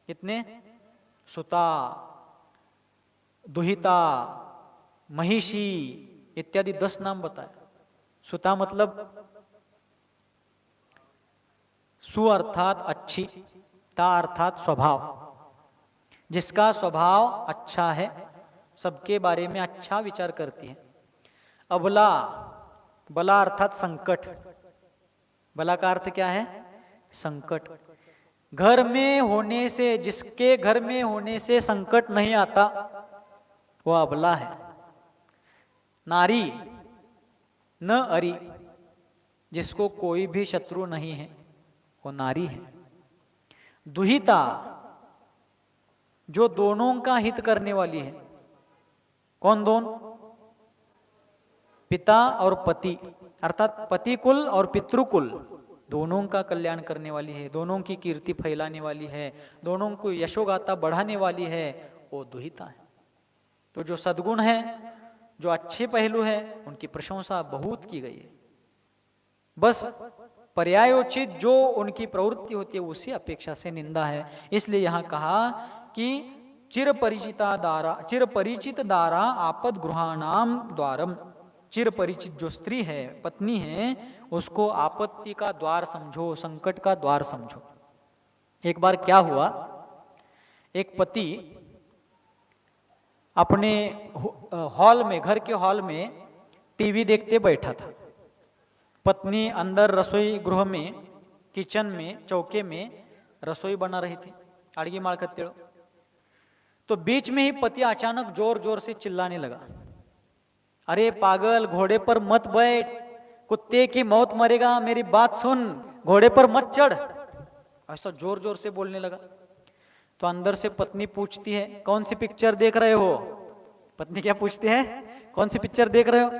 कितने? सुता, दुहिता, महिषी इत्यादि 10 नाम बताए. सुता मतलब सु अर्थात अच्छी, ता अर्थात स्वभाव, जिसका स्वभाव अच्छा है, सबके बारे में अच्छा विचार करती है. अबला, बला अर्थात संकट. बला का अर्थ क्या है? संकट. घर में होने से, जिसके घर में होने से संकट नहीं आता वो अबला है. नारी न अरी, जिसको कोई भी शत्रु नहीं है वो नारी है. दुहिता, जो दोनों का हित करने वाली है. कौन दोनों? पिता और पति, अर्थात पति कुल और पितृकुल, दोनों का कल्याण करने वाली है, दोनों की कीर्ति फैलाने वाली है, दोनों को यशोगाथा बढ़ाने वाली है, वो दुहिता है. तो जो सद्गुण है, जो अच्छे पहलू है, उनकी प्रशंसा बहुत की गई है. बस पर्यायोचित जो उनकी प्रवृत्ति होती है उसी अपेक्षा से निंदा है. इसलिए यहां कहा कि चिर परिचित दारा आपद गृहाणाम द्वारम. चिर परिचित जो स्त्री है, पत्नी है, उसको आपत्ति का द्वार समझो, संकट का द्वार समझो. एक बार क्या हुआ, एक पति अपने हॉल में, घर के हॉल में टीवी देखते बैठा था। पत्नी अंदर रसोई गृह में, किचन में, चौके में रसोई बना रही थी, अड़गी माड़कत्तेड़ो। तो बीच में ही पति अचानक जोर जोर से चिल्लाने लगा, अरे पागल, घोड़े पर मत बैठ, कुत्ते की मौत मरेगा, मेरी बात सुन, घोड़े पर मत चढ़। ऐसा जोर जोर से बोलने लगा। तो अंदर से पत्नी पूछती है, कौन सी पिक्चर देख रहे हो? पत्नी क्या पूछती है? कौन सी पिक्चर देख रहे हो?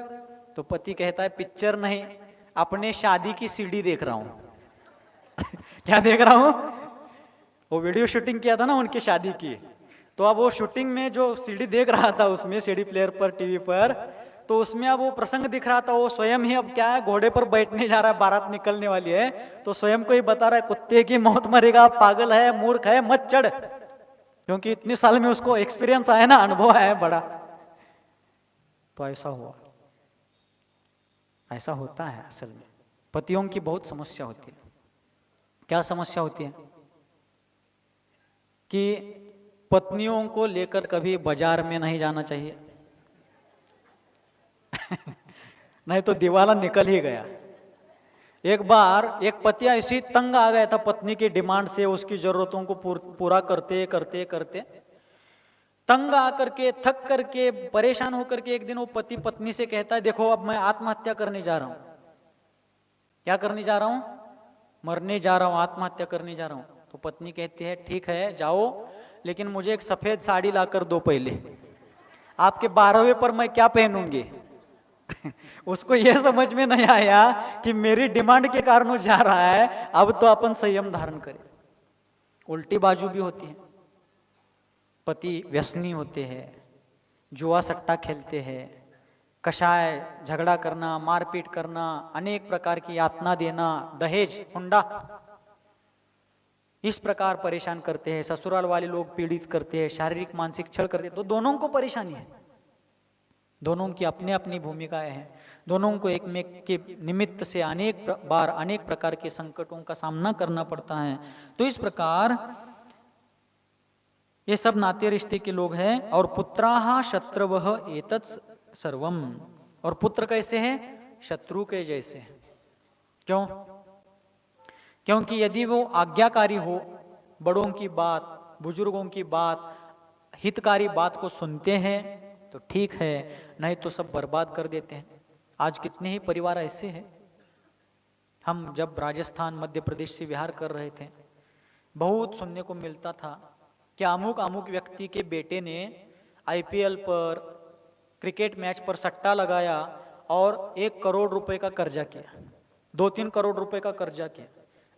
तो पति कहता है, पिक्चर नहीं, अपने शादी की सीडी देख रहा हूं। क्या देख रहा हूं? वो वीडियो शूटिंग किया था ना उनकी शादी की, तो अब वो शूटिंग में जो सीडी देख रहा था, उसमें सीडी प्लेयर पर, टीवी पर, तो उसमें अब वो प्रसंग दिख रहा था। वो स्वयं ही अब क्या है, घोड़े पर बैठने जा रहा है, बारात निकलने वाली है, तो स्वयं को ही बता रहा है, कुत्ते की मौत मरेगा, पागल है, मूर्ख है, मत चढ़। क्योंकि इतने साल में उसको एक्सपीरियंस आया ना, अनुभव है बड़ा। तो ऐसा हुआ, ऐसा होता है। असल में पतियों की बहुत समस्या होती है। क्या समस्या होती है? कि पत्नियों को लेकर कभी बाजार में नहीं जाना चाहिए। नहीं तो दिवाला निकल ही गया। एक बार एक पति ऐसी तंग आ गया था पत्नी की डिमांड से, उसकी जरूरतों को पूरा करते करते करते तंग आकर के, थक करके, परेशान होकर के एक दिन वो पति पत्नी से कहता है, देखो अब मैं आत्महत्या करने जा रहा हूं। क्या करने जा रहा हूं? मरने जा रहा हूं, आत्महत्या करने जा रहा हूं। तो पत्नी कहती है, ठीक है जाओ, लेकिन मुझे एक सफेद साड़ी लाकर दो पहले, आपके 12वें पर मैं क्या पहनूंगी। उसको यह समझ में नहीं आया कि मेरी डिमांड के कारण वो जा रहा है, अब तो अपन संयम धारण करें। उल्टी बाजू भी होती है। पति व्यसनी होते हैं, जुआ सट्टा खेलते हैं, कषाय, झगड़ा करना, मारपीट करना, अनेक प्रकार की यातना देना, दहेज, हुंडा, इस प्रकार परेशान करते हैं। ससुराल वाले लोग पीड़ित करते हैं, शारीरिक मानसिक छल करते हैं। तो दोनों को परेशानी है, दोनों की अपनी अपनी भूमिकाएं हैं। दोनों को एक में के निमित्त से अनेक बार अनेक प्रकार के संकटों का सामना करना पड़ता है। तो इस प्रकार ये सब नाते रिश्ते के लोग हैं। और पुत्राहा शत्रवः एतत् सर्वम, और पुत्र कैसे हैं? शत्रु के जैसे हैं। क्यों? क्योंकि यदि वो आज्ञाकारी हो, बड़ों की बात, बुजुर्गों की बात, हितकारी बात को सुनते हैं तो ठीक है, नहीं तो सब बर्बाद कर देते हैं। आज कितने ही परिवार ऐसे हैं। हम जब राजस्थान, मध्य प्रदेश से विहार कर रहे थे, बहुत सुनने को मिलता था कि अमुक अमुक व्यक्ति के बेटे ने आईपीएल पर, क्रिकेट मैच पर सट्टा लगाया और 1 करोड़ रुपए का कर्जा किया, 2-3 करोड़ रुपए का कर्जा किया।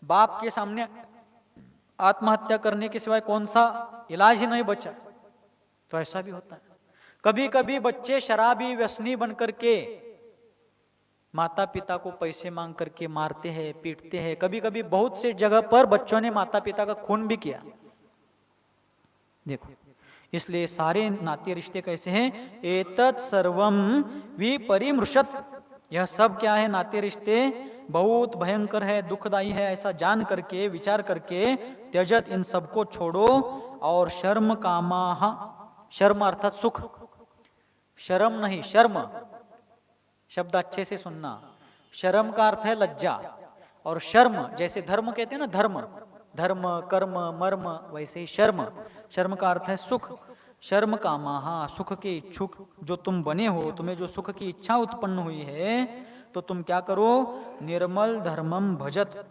बाप के सामने आत्महत्या करने के सिवाय कौन सा इलाज ही नहीं बचा। तो ऐसा भी होता है। कभी कभी बच्चे शराबी, व्यसनी बन करके माता पिता को पैसे मांग करके मारते हैं, पीटते हैं। कभी कभी बहुत से जगह पर बच्चों ने माता पिता का खून भी किया। देखो, इसलिए सारे नाते रिश्ते कैसे हैं? एतत् सर्वम विपरिमृशत, यह सब क्या है? नाते रिश्ते बहुत भयंकर है, दुखदाई है, ऐसा जान करके, विचार करके त्यजत, इन सबको छोड़ो। और शर्म कामाह, शर्म अर्थात सुख, शर्म नहीं, शर्म शब्द अच्छे से सुनना। शर्म का अर्थ है लज्जा, और शर्म जैसे धर्म कहते हैं ना, धर्म, धर्म, कर्म, मर्म, वैसे ही शर्म, शर्म का अर्थ है सुख। शर्म कामाहा, सुख के इच्छुक जो तुम बने हो, तुम्हें जो सुख की इच्छा उत्पन्न हुई है, तो तुम क्या करो? निर्मल धर्मम भजत,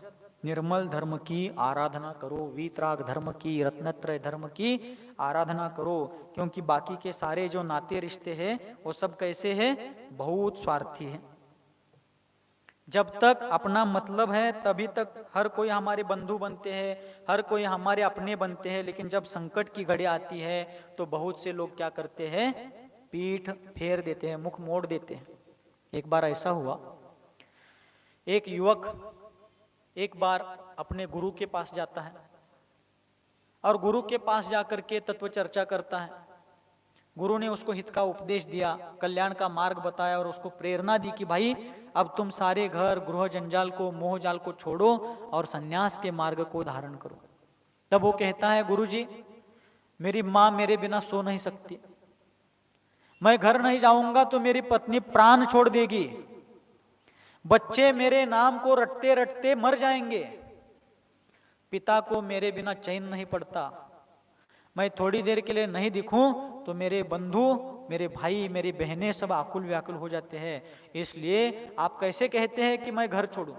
निर्मल धर्म की आराधना करो, वीतराग धर्म की, रत्नत्रय धर्म की आराधना करो। क्योंकि बाकी के सारे जो नाते रिश्ते हैं वो सब कैसे हैं? बहुत स्वार्थी है। जब तक अपना मतलब है तभी तक हर कोई हमारे बंधु बनते हैं, हर कोई हमारे अपने बनते हैं। लेकिन जब संकट की घड़ी आती है तो बहुत से लोग क्या करते हैं? पीठ फेर देते हैं, मुख मोड़ देते हैं। एक बार ऐसा हुआ, एक युवक एक बार अपने गुरु के पास जाता है और गुरु के पास जाकर के तत्व चर्चा करता है। गुरु ने उसको हित का उपदेश दिया, कल्याण का मार्ग बताया और उसको प्रेरणा दी कि भाई अब तुम सारे घर गृह जंजाल को, मोह जाल को छोड़ो और सन्यास के मार्ग को धारण करो। तब वो कहता है, गुरुजी मेरी माँ मेरे बिना सो नहीं सकती, मैं घर नहीं जाऊंगा तो मेरी पत्नी प्राण छोड़ देगी, बच्चे मेरे नाम को रटते रटते मर जाएंगे, पिता को मेरे बिना चैन नहीं पड़ता, मैं थोड़ी देर के लिए नहीं दिखूं तो मेरे बंधु, मेरे भाई, मेरी बहनें सब आकुल व्याकुल हो जाते हैं, इसलिए आप कैसे कहते हैं कि मैं घर छोड़ूं?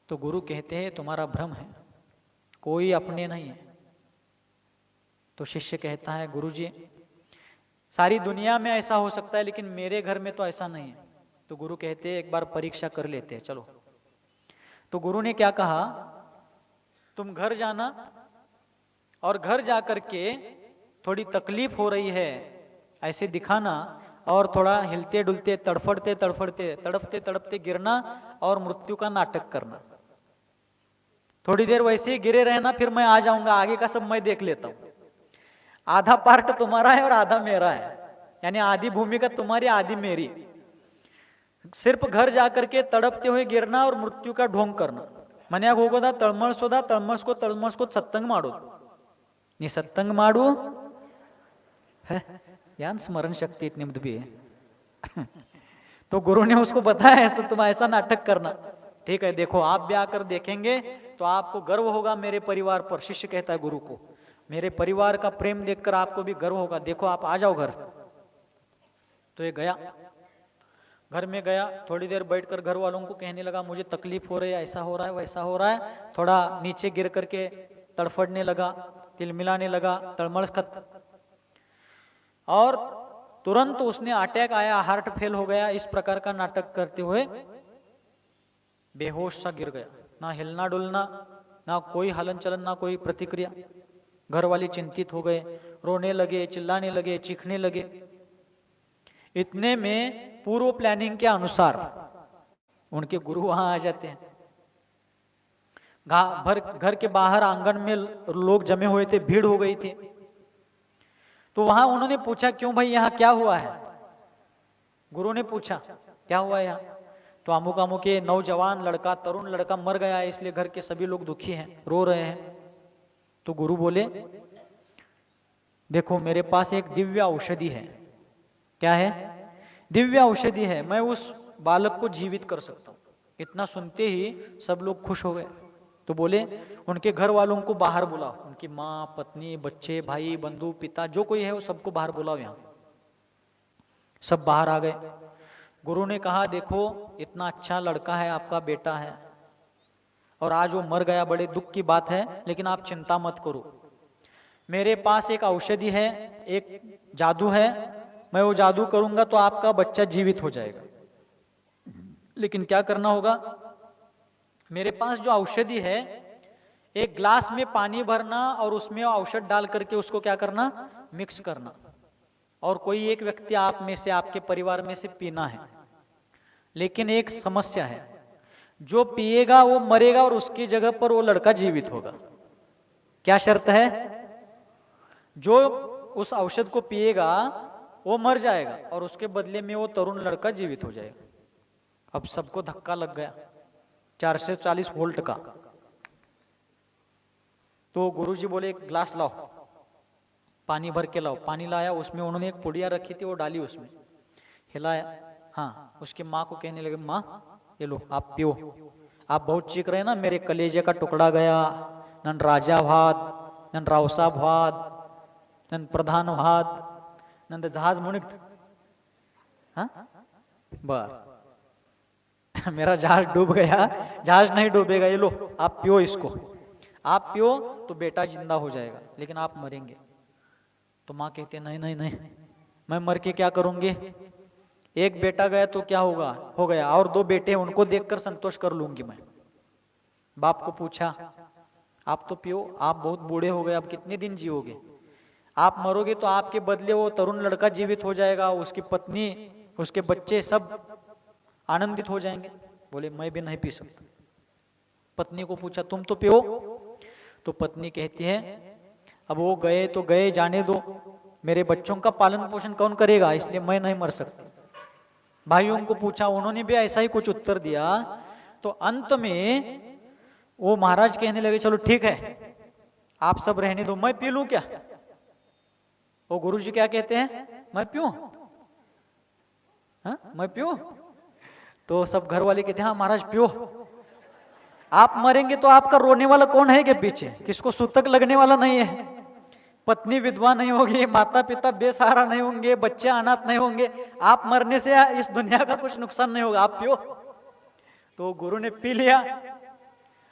तो गुरु कहते हैं तुम्हारा भ्रम है, कोई अपने नहीं है। तो शिष्य कहता है गुरुजी सारी दुनिया में ऐसा हो सकता है लेकिन मेरे घर में तो ऐसा नहीं है। तो गुरु कहते हैं एक बार परीक्षा कर लेते हैं, चलो। तो गुरु ने क्या कहा, तुम घर जाना और घर जाकर के थोड़ी तकलीफ हो रही है ऐसे दिखाना, और थोड़ा हिलते डुलते तड़फड़ते तड़फड़ते तड़पते तड़पते गिरना और मृत्यु का नाटक करना। थोड़ी देर वैसे ही गिरे रहना, फिर मैं आ जाऊंगा, आगे का सब मैं देख लेता हूं। आधा पार्ट तुम्हारा है और आधा मेरा है, यानी आधी भूमिका तुम्हारी आधी मेरी। सिर्फ घर जाकर के तड़पते हुए गिरना और मृत्यु का ढोंग करना। मन्याग ಹೋಗೋದಾ ತಳ್ಮಳ್ಸೋದಾ ತಳ್ಮಳ್ಸ್ಕೋತ ಸತ್ತಂಗ್ ಮಾಡೋದು. ನೀ ಸತ್ತಂಗ್ ಮಾಡು, यान स्मरण शक्ति इतनी भी है। तो गुरु ने उसको बताया ऐसा तुम ऐसा नाटक करना, ठीक है देखो आप भी आकर देखेंगे तो आपको गर्व होगा मेरे परिवार पर। शिष्य कहता है गुरु को, मेरे परिवार का प्रेम देखकर आपको भी गर्व होगा, देखो आप आ जाओ घर। तो ये गया, घर में गया, थोड़ी देर बैठकर घर वालों को कहने लगा मुझे तकलीफ हो रही है, ऐसा हो रहा है वैसा हो रहा है, थोड़ा नीचे गिर करके तड़फड़ने लगा, तिलमिलाने लगा, तड़मड़खत, और तुरंत उसने अटैक आया, हार्ट फेल हो गया, इस प्रकार का नाटक करते हुए बेहोश सा गिर गया, ना हिलना डुलना, ना कोई हलन चलन, ना कोई प्रतिक्रिया। घर वाले चिंतित हो गए, रोने लगे, चिल्लाने लगे, चीखने लगे। इतने में पूर्व प्लानिंग के अनुसार उनके गुरु वहां आ जाते हैं। घर के बाहर आंगन में लोग जमे हुए थे, भीड़ हो गई थी। तो वहां उन्होंने पूछा क्यों भाई यहाँ क्या हुआ है? गुरु ने पूछा क्या हुआ यहाँ? तो अमुक अमुक के नौजवान लड़का, तरुण लड़का मर गया है, इसलिए घर के सभी लोग दुखी हैं, रो रहे हैं। तो गुरु बोले देखो मेरे पास एक दिव्य औषधि है। क्या है? दिव्य औषधि है, मैं उस बालक को जीवित कर सकता हूं। इतना सुनते ही सब लोग खुश हो गए। तो बोले उनके घर वालों को बाहर बुलाओ, उनकी माँ, पत्नी, बच्चे, भाई, बंधु, पिता, जो कोई है वो सबको बाहर बुलाओ। यहाँ सब बाहर आ गए। गुरु ने कहा देखो इतना अच्छा लड़का है, आपका बेटा है, और आज वो मर गया, बड़े दुख की बात है, लेकिन आप चिंता मत करो, मेरे पास एक औषधि है, एक जादू है, मैं वो जादू करूंगा तो आपका बच्चा जीवित हो जाएगा। लेकिन क्या करना होगा? मेरे पास जो औषधि है, एक ग्लास में पानी भरना और उसमें औषध डाल करके उसको क्या करना? मिक्स करना, और कोई एक व्यक्ति आप में से, आपके परिवार में से पीना है। लेकिन एक समस्या है, जो पिएगा वो मरेगा और उसकी जगह पर वो लड़का जीवित होगा। क्या शर्त है? जो उस औषध को पिएगा वो मर जाएगा और उसके बदले में वो तरुण लड़का जीवित हो जाएगा। अब सबको धक्का लग गया, 440 वोल्ट का। तो गुरुजी बोले एक ग्लास लाओ, पानी भर के लाओ। पानी लाया, उसमें उन्होंने एक पुड़िया रखी थी, वो डाली उसमें, हिलाया। हाँ, उसकी माँ को कहने लगे माँ ये लो आप पियो, आप बहुत चीख रहे हैं ना, मेरे कलेजे का टुकड़ा गया, नन राजा भात, नन रावसा भात, नन प्रधान भात, नंद जहाज मुनिक। हाँ बर मेरा जहाज डूब गया, जहाज नहीं डूबेगा, ये लो आप पियो इसको, आप पियो तो बेटा जिंदा हो जाएगा, लेकिन आप मरेंगे। तो माँ कहती है नहीं नहीं नहीं, मैं मर के क्या करूंगी? एक बेटा गया तो क्या होगा, हो गया, और 2 बेटे उनको देखकर संतोष कर लूंगी मैं। बाप को पूछा आप तो पियो, आप बहुत बूढ़े हो गए, अब कितने दिन जियोगे? आप मरोगे तो आपके बदले वो तरुण लड़का जीवित हो जाएगा, उसकी पत्नी, उसके बच्चे सब आनंदित हो जाएंगे। बोले मैं भी नहीं पी सकता। पत्नी को पूछा तुम तो पियो। तो पत्नी कहती है अब वो गए तो गए, जाने दो, मेरे बच्चों का पालन पोषण कौन करेगा, इसलिए मैं नहीं मर सकती। भाइयों को पूछा, उन्होंने भी ऐसा ही कुछ उत्तर दिया। तो अंत में वो महाराज कहने लगे चलो ठीक है आप सब रहने दो, मैं पी लूं क्या? और गुरु जी क्या कहते हैं, मैं पीऊं, हाँ मैं पीऊं? तो सब घर वाले कहते हैं हाँ महाराज पियो। आप मरेंगे तो आपका रोने वाला कौन है के पीछे, किसको सूतक लगने वाला नहीं है, पत्नी विधवा नहीं होगी, माता पिता बेसहारा नहीं होंगे, बच्चे अनाथ नहीं होंगे, आप मरने से इस दुनिया का कुछ नुकसान नहीं होगा, आप पियो। तो गुरु ने पी लिया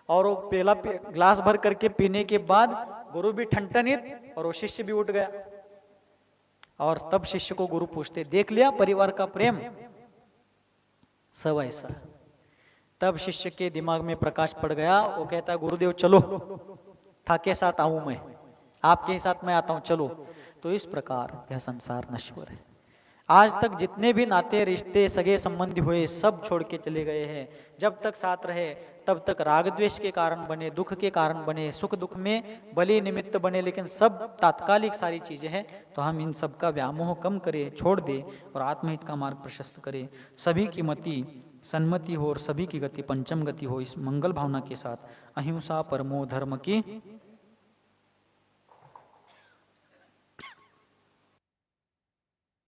और वो पहला ग्लास भर करके पीने के बाद गुरु भी ठनठनित और वो शिष्य भी उठ गया। और तब शिष्य को गुरु पूछते, देख लिया परिवार का प्रेम, सब ऐसा। तब शिष्य के दिमाग में प्रकाश पड़ गया, वो कहता गुरुदेव चलो, था के साथ आऊं मैं, आपके ही साथ मैं आता हूं, चलो। तो इस प्रकार यह संसार नश्वर है। आज तक जितने भी नाते रिश्ते सगे संबंधी हुए सब छोड़ के चले गए हैं। जब तक साथ रहे तब तक राग द्वेष के कारण बने, दुख के कारण बने, सुख दुख में बलि निमित्त बने, लेकिन सब तात्कालिक सारी चीजें हैं। तो हम इन सब का व्यामोह कम करें, छोड़ दे और आत्महित का मार्ग प्रशस्त करें। सभी की मति सन्मति हो और सभी की गति पंचम गति हो। इस मंगल भावना के साथ अहिंसा परमो धर्म की